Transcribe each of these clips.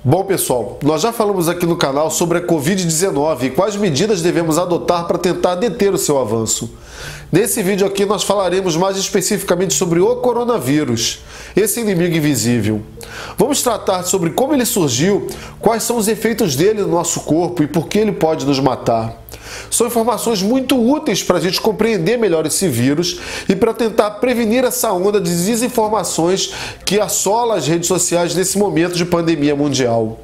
Bom pessoal, nós já falamos aqui no canal sobre a Covid-19 e quais medidas devemos adotar para tentar deter o seu avanço. Nesse vídeo aqui nós falaremos mais especificamente sobre o coronavírus, esse inimigo invisível. Vamos tratar sobre como ele surgiu, quais são os efeitos dele no nosso corpo e por que ele pode nos matar. São informações muito úteis para a gente compreender melhor esse vírus e para tentar prevenir essa onda de desinformações que assola as redes sociais nesse momento de pandemia mundial.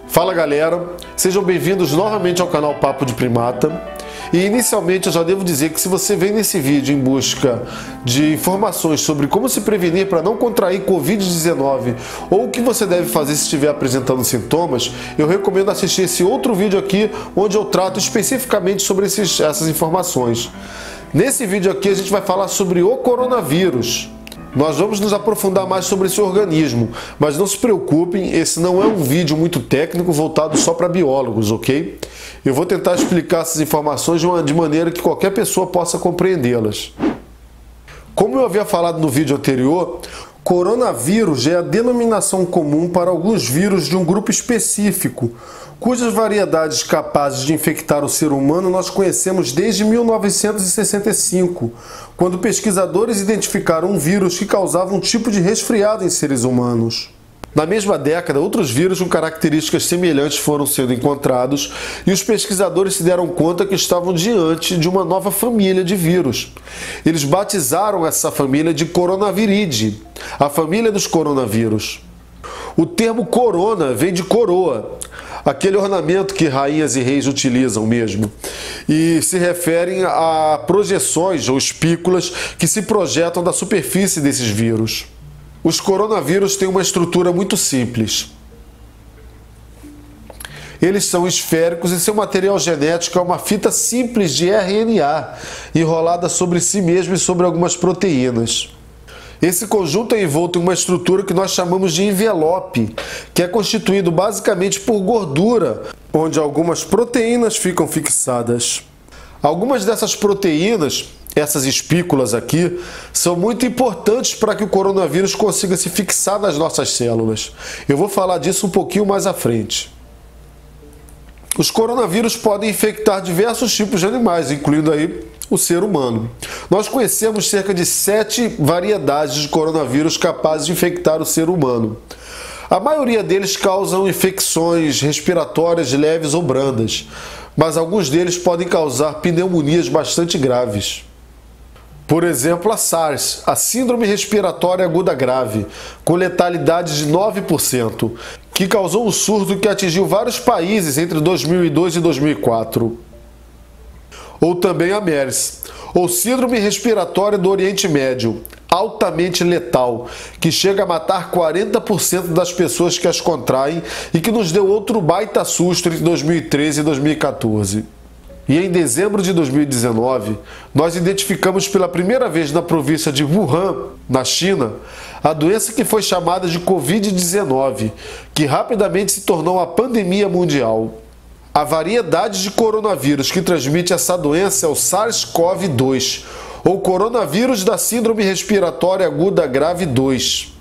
Fala galera, sejam bem-vindos novamente ao canal Papo de Primata. E inicialmente eu já devo dizer que se você vem nesse vídeo em busca de informações sobre como se prevenir para não contrair Covid-19 ou o que você deve fazer se estiver apresentando sintomas, eu recomendo assistir esse outro vídeo aqui onde eu trato especificamente sobre essas informações. Nesse vídeo aqui a gente vai falar sobre o coronavírus. Nós vamos nos aprofundar mais sobre esse organismo, mas não se preocupem, esse não é um vídeo muito técnico voltado só para biólogos, ok? Eu vou tentar explicar essas informações de maneira que qualquer pessoa possa compreendê-las. Como eu havia falado no vídeo anterior, coronavírus é a denominação comum para alguns vírus de um grupo específico, cujas variedades capazes de infectar o ser humano nós conhecemos desde 1965, quando pesquisadores identificaram um vírus que causava um tipo de resfriado em seres humanos. Na mesma década, outros vírus com características semelhantes foram sendo encontrados e os pesquisadores se deram conta que estavam diante de uma nova família de vírus. Eles batizaram essa família de Coronaviridae, a família dos coronavírus. O termo corona vem de coroa, aquele ornamento que rainhas e reis utilizam mesmo, e se referem a projeções ou espículas que se projetam da superfície desses vírus. Os coronavírus têm uma estrutura muito simples. Eles são esféricos e seu material genético é uma fita simples de RNA, enrolada sobre si mesmo e sobre algumas proteínas. Esse conjunto é envolto em uma estrutura que nós chamamos de envelope, que é constituído basicamente por gordura, onde algumas proteínas ficam fixadas. Algumas dessas proteínas, essas espículas aqui, são muito importantes para que o coronavírus consiga se fixar nas nossas células. Eu vou falar disso um pouquinho mais à frente. Os coronavírus podem infectar diversos tipos de animais, incluindo aí o ser humano. Nós conhecemos cerca de 7 variedades de coronavírus capazes de infectar o ser humano. A maioria deles causam infecções respiratórias leves ou brandas, mas alguns deles podem causar pneumonias bastante graves. Por exemplo, a SARS, a Síndrome Respiratória Aguda Grave, com letalidade de 9%, que causou um surto que atingiu vários países entre 2002 e 2004. Ou também a MERS, ou Síndrome Respiratória do Oriente Médio, altamente letal, que chega a matar 40% das pessoas que as contraem e que nos deu outro baita susto entre 2013 e 2014. E em dezembro de 2019, nós identificamos pela primeira vez na província de Wuhan, na China, a doença que foi chamada de Covid-19, que rapidamente se tornou uma pandemia mundial. A variedade de coronavírus que transmite essa doença é o SARS-CoV-2, ou coronavírus da Síndrome Respiratória Aguda Grave 2.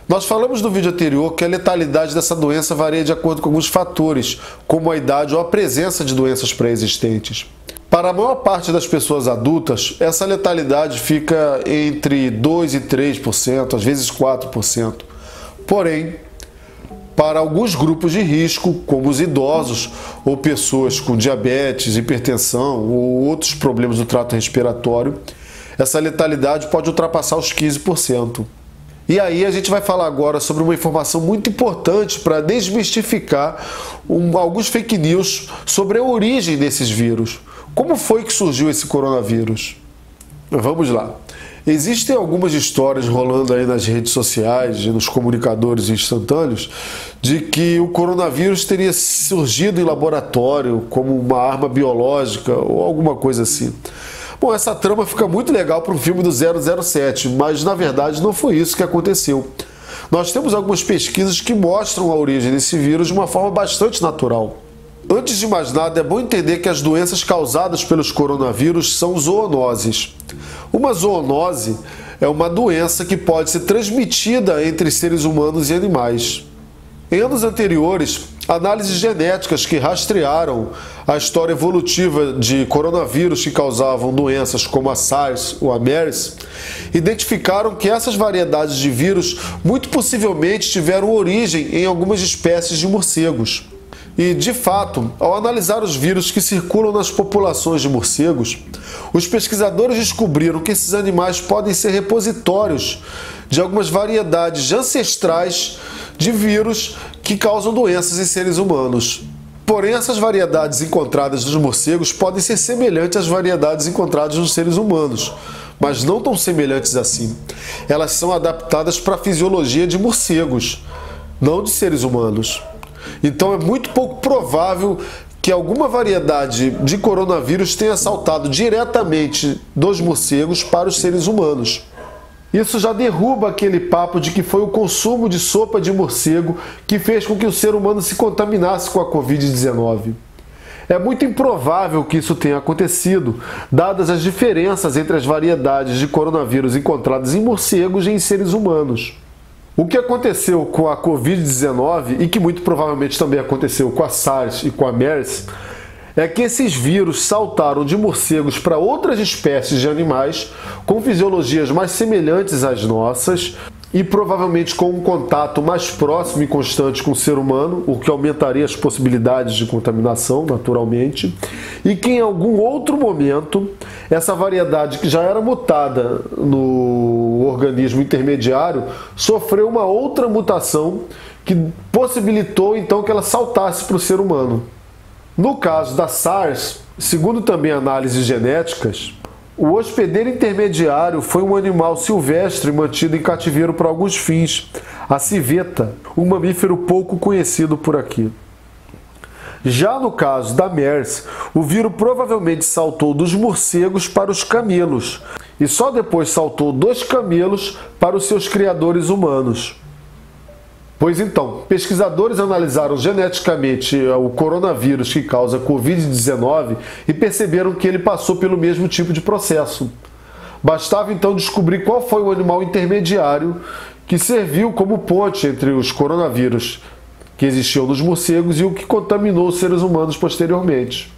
Nós falamos no vídeo anterior que a letalidade dessa doença varia de acordo com alguns fatores, como a idade ou a presença de doenças pré-existentes. Para a maior parte das pessoas adultas, essa letalidade fica entre 2% e 3%, às vezes 4%. Porém, para alguns grupos de risco, como os idosos ou pessoas com diabetes, hipertensão ou outros problemas do trato respiratório, essa letalidade pode ultrapassar os 15%. E aí a gente vai falar agora sobre uma informação muito importante para desmistificar alguns fake news sobre a origem desses vírus. Como foi que surgiu esse coronavírus? Vamos lá. Existem algumas histórias rolando aí nas redes sociais e nos comunicadores instantâneos de que o coronavírus teria surgido em laboratório como uma arma biológica ou alguma coisa assim. Bom, essa trama fica muito legal para um filme do 007, mas na verdade não foi isso que aconteceu. Nós temos algumas pesquisas que mostram a origem desse vírus de uma forma bastante natural. Antes de mais nada, é bom entender que as doenças causadas pelos coronavírus são zoonoses. Uma zoonose é uma doença que pode ser transmitida entre seres humanos e animais. Em anos anteriores, análises genéticas que rastrearam a história evolutiva de coronavírus que causavam doenças como a SARS ou a MERS, identificaram que essas variedades de vírus muito possivelmente tiveram origem em algumas espécies de morcegos. E, de fato, ao analisar os vírus que circulam nas populações de morcegos, os pesquisadores descobriram que esses animais podem ser repositórios de algumas variedades ancestrais de vírus que causam doenças em seres humanos. Porém, essas variedades encontradas nos morcegos podem ser semelhantes às variedades encontradas nos seres humanos, mas não tão semelhantes assim. Elas são adaptadas para a fisiologia de morcegos, não de seres humanos. Então é muito pouco provável que alguma variedade de coronavírus tenha saltado diretamente dos morcegos para os seres humanos. Isso já derruba aquele papo de que foi o consumo de sopa de morcego que fez com que o ser humano se contaminasse com a Covid-19. É muito improvável que isso tenha acontecido, dadas as diferenças entre as variedades de coronavírus encontradas em morcegos e em seres humanos. O que aconteceu com a Covid-19, e que muito provavelmente também aconteceu com a SARS e com a MERS, é que esses vírus saltaram de morcegos para outras espécies de animais com fisiologias mais semelhantes às nossas e provavelmente com um contato mais próximo e constante com o ser humano, o que aumentaria as possibilidades de contaminação, naturalmente, e que em algum outro momento essa variedade que já era mutada no organismo intermediário sofreu uma outra mutação que possibilitou então que ela saltasse para o ser humano. No caso da SARS, segundo também análises genéticas, o hospedeiro intermediário foi um animal silvestre mantido em cativeiro para alguns fins, a civeta, um mamífero pouco conhecido por aqui. Já no caso da MERS, o vírus provavelmente saltou dos morcegos para os camelos, e só depois saltou dos camelos para os seus criadores humanos. Pois então, pesquisadores analisaram geneticamente o coronavírus que causa Covid-19 e perceberam que ele passou pelo mesmo tipo de processo. Bastava então descobrir qual foi o animal intermediário que serviu como ponte entre os coronavírus que existiam nos morcegos e o que contaminou os seres humanos posteriormente.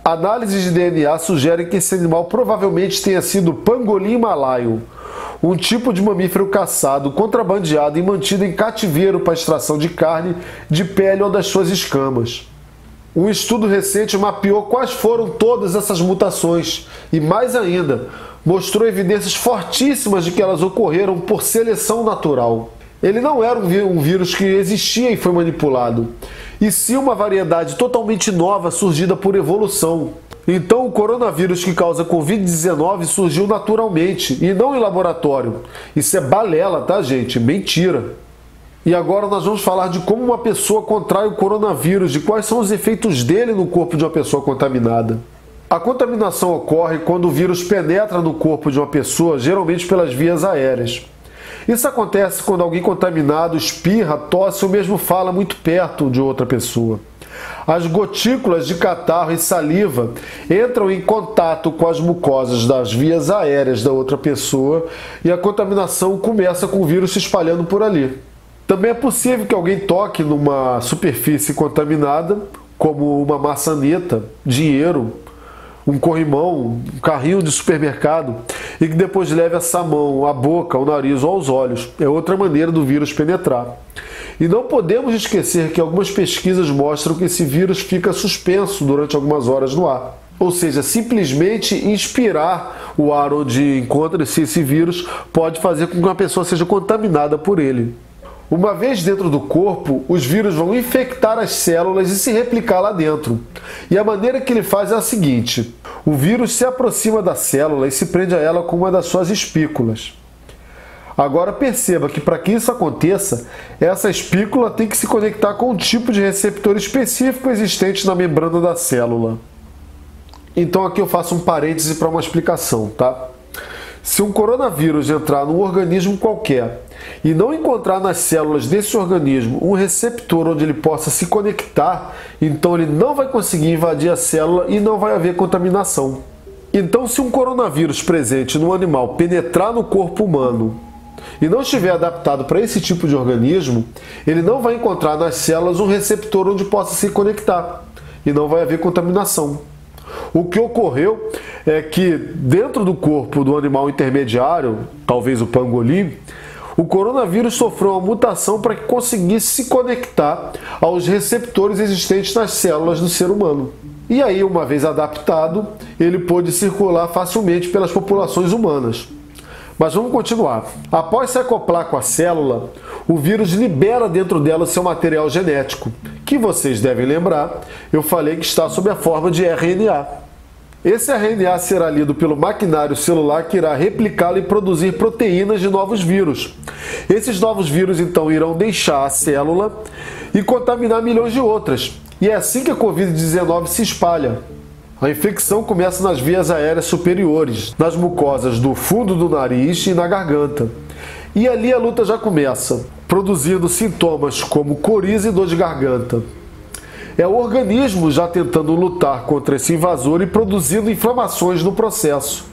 Análises de DNA sugerem que esse animal provavelmente tenha sido o pangolim malaio, um tipo de mamífero caçado, contrabandeado e mantido em cativeiro para extração de carne, de pele ou das suas escamas. Um estudo recente mapeou quais foram todas essas mutações e, mais ainda, mostrou evidências fortíssimas de que elas ocorreram por seleção natural. Ele não era um vírus que existia e foi manipulado, e sim uma variedade totalmente nova surgida por evolução. Então, o coronavírus que causa Covid-19 surgiu naturalmente e não em laboratório. Isso é balela, tá, gente? Mentira. E agora nós vamos falar de como uma pessoa contrai o coronavírus, de quais são os efeitos dele no corpo de uma pessoa contaminada. A contaminação ocorre quando o vírus penetra no corpo de uma pessoa, geralmente pelas vias aéreas. Isso acontece quando alguém contaminado espirra, tosse ou mesmo fala muito perto de outra pessoa. As gotículas de catarro e saliva entram em contato com as mucosas das vias aéreas da outra pessoa e a contaminação começa com o vírus se espalhando por ali. Também é possível que alguém toque numa superfície contaminada, como uma maçaneta, dinheiro, um corrimão, um carrinho de supermercado, e que depois leve essa mão à boca, ao nariz ou aos olhos. É outra maneira do vírus penetrar. E não podemos esquecer que algumas pesquisas mostram que esse vírus fica suspenso durante algumas horas no ar. Ou seja, simplesmente inspirar o ar onde encontra-se esse vírus pode fazer com que uma pessoa seja contaminada por ele. Uma vez dentro do corpo, os vírus vão infectar as células e se replicar lá dentro. E a maneira que ele faz é a seguinte: o vírus se aproxima da célula e se prende a ela com uma das suas espículas. Agora perceba que para que isso aconteça, essa espícula tem que se conectar com um tipo de receptor específico existente na membrana da célula. Então aqui eu faço um parêntese para uma explicação, tá? Se um coronavírus entrar num organismo qualquer e não encontrar nas células desse organismo um receptor onde ele possa se conectar, então ele não vai conseguir invadir a célula e não vai haver contaminação. Então, se um coronavírus presente no animal penetrar no corpo humano e não estiver adaptado para esse tipo de organismo, ele não vai encontrar nas células um receptor onde possa se conectar e não vai haver contaminação. O que ocorreu é que dentro do corpo do animal intermediário, talvez o pangolim, o coronavírus sofreu uma mutação para que conseguisse se conectar aos receptores existentes nas células do ser humano. E aí, uma vez adaptado, ele pôde circular facilmente pelas populações humanas. Mas vamos continuar. Após se acoplar com a célula, o vírus libera dentro dela o seu material genético, que vocês devem lembrar, eu falei que está sob a forma de RNA. Esse RNA será lido pelo maquinário celular que irá replicá-lo e produzir proteínas de novos vírus. Esses novos vírus então irão deixar a célula e contaminar milhões de outras. E é assim que a Covid-19 se espalha. A infecção começa nas vias aéreas superiores, nas mucosas do fundo do nariz e na garganta. E ali a luta já começa, produzindo sintomas como coriza e dor de garganta. É o organismo já tentando lutar contra esse invasor e produzindo inflamações no processo.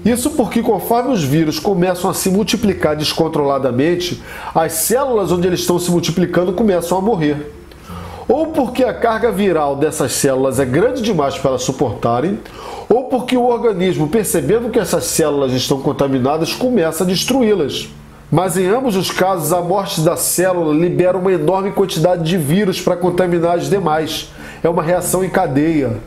Isso porque conforme os vírus começam a se multiplicar descontroladamente, as células onde eles estão se multiplicando começam a morrer. Ou porque a carga viral dessas células é grande demais para elas suportarem, ou porque o organismo, percebendo que essas células estão contaminadas, começa a destruí-las. Mas em ambos os casos, a morte da célula libera uma enorme quantidade de vírus para contaminar as demais. É uma reação em cadeia.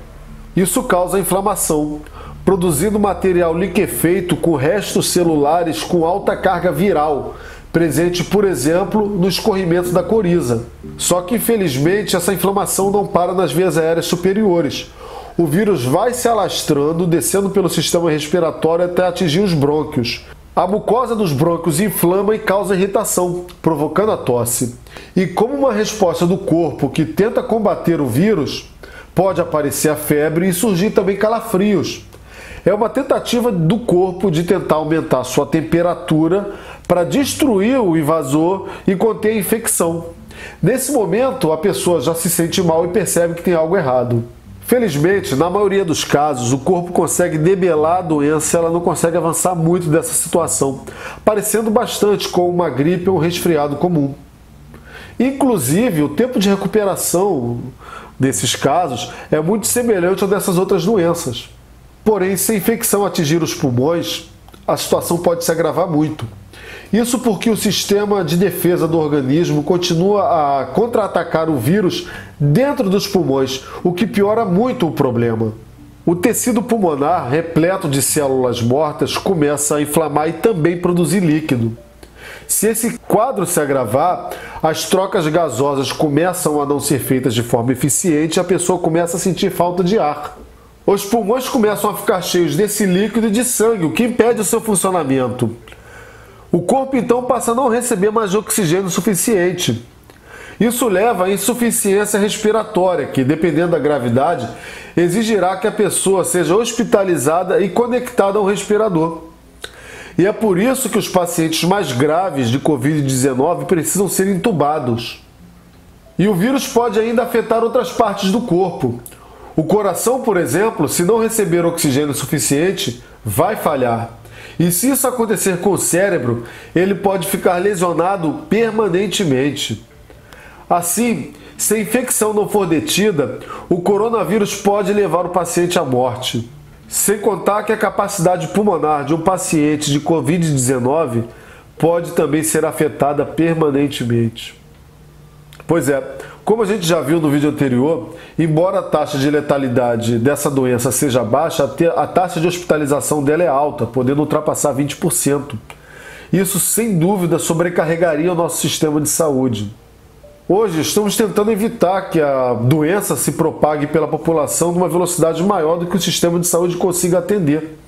Isso causa inflamação, produzindo material liquefeito com restos celulares com alta carga viral, presente, por exemplo, no escorrimento da coriza. Só que, infelizmente, essa inflamação não para nas vias aéreas superiores. O vírus vai se alastrando, descendo pelo sistema respiratório até atingir os brônquios. A mucosa dos brônquios inflama e causa irritação, provocando a tosse. E como uma resposta do corpo que tenta combater o vírus, pode aparecer a febre e surgir também calafrios. É uma tentativa do corpo de tentar aumentar sua temperatura para destruir o invasor e conter a infecção. Nesse momento, a pessoa já se sente mal e percebe que tem algo errado. Felizmente, na maioria dos casos, o corpo consegue debelar a doença e ela não consegue avançar muito dessa situação, parecendo bastante com uma gripe ou um resfriado comum. Inclusive, o tempo de recuperação desses casos é muito semelhante ao dessas outras doenças. Porém, se a infecção atingir os pulmões, a situação pode se agravar muito. Isso porque o sistema de defesa do organismo continua a contra-atacar o vírus dentro dos pulmões, o que piora muito o problema. O tecido pulmonar, repleto de células mortas, começa a inflamar e também produzir líquido. Se esse quadro se agravar, as trocas gasosas começam a não ser feitas de forma eficiente e a pessoa começa a sentir falta de ar. Os pulmões começam a ficar cheios desse líquido e de sangue, o que impede o seu funcionamento. O corpo então passa a não receber mais oxigênio suficiente. Isso leva à insuficiência respiratória, que, dependendo da gravidade, exigirá que a pessoa seja hospitalizada e conectada ao respirador. E é por isso que os pacientes mais graves de Covid-19 precisam ser entubados. E o vírus pode ainda afetar outras partes do corpo. O coração, por exemplo, se não receber oxigênio suficiente, vai falhar. E se isso acontecer com o cérebro, ele pode ficar lesionado permanentemente. Assim, se a infecção não for detida, o coronavírus pode levar o paciente à morte. Sem contar que a capacidade pulmonar de um paciente de Covid-19 pode também ser afetada permanentemente. Pois é, como a gente já viu no vídeo anterior, embora a taxa de letalidade dessa doença seja baixa, a taxa de hospitalização dela é alta, podendo ultrapassar 20%. Isso, sem dúvida, sobrecarregaria o nosso sistema de saúde. Hoje, estamos tentando evitar que a doença se propague pela população numa velocidade maior do que o sistema de saúde consiga atender.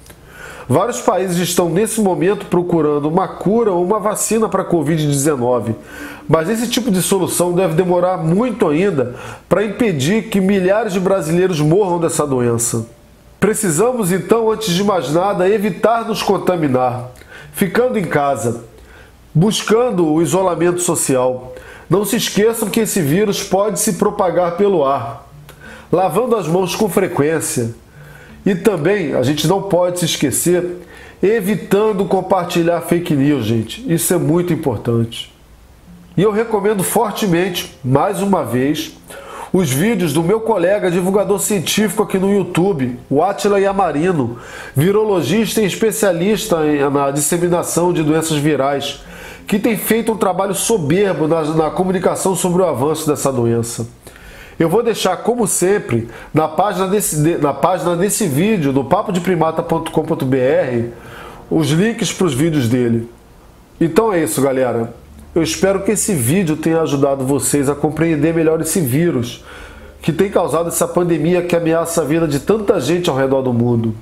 Vários países estão, nesse momento, procurando uma cura ou uma vacina para a Covid-19, mas esse tipo de solução deve demorar muito ainda para impedir que milhares de brasileiros morram dessa doença. Precisamos então, antes de mais nada, evitar nos contaminar, ficando em casa, buscando o isolamento social. Não se esqueçam que esse vírus pode se propagar pelo ar, lavando as mãos com frequência. E também, a gente não pode se esquecer, evitando compartilhar fake news, gente. Isso é muito importante. E eu recomendo fortemente, mais uma vez, os vídeos do meu colega divulgador científico aqui no YouTube, o Átila Yamarino, virologista e especialista na disseminação de doenças virais, que tem feito um trabalho soberbo na comunicação sobre o avanço dessa doença. Eu vou deixar, como sempre, na página desse vídeo, no papodeprimata.com.br, os links para os vídeos dele. Então é isso, galera. Eu espero que esse vídeo tenha ajudado vocês a compreender melhor esse vírus que tem causado essa pandemia que ameaça a vida de tanta gente ao redor do mundo.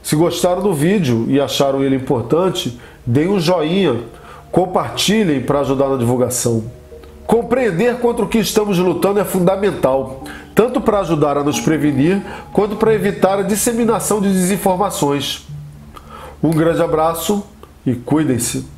Se gostaram do vídeo e acharam ele importante, deem um joinha, compartilhem para ajudar na divulgação. Compreender contra o que estamos lutando é fundamental, tanto para ajudar a nos prevenir, quanto para evitar a disseminação de desinformações. Um grande abraço e cuidem-se!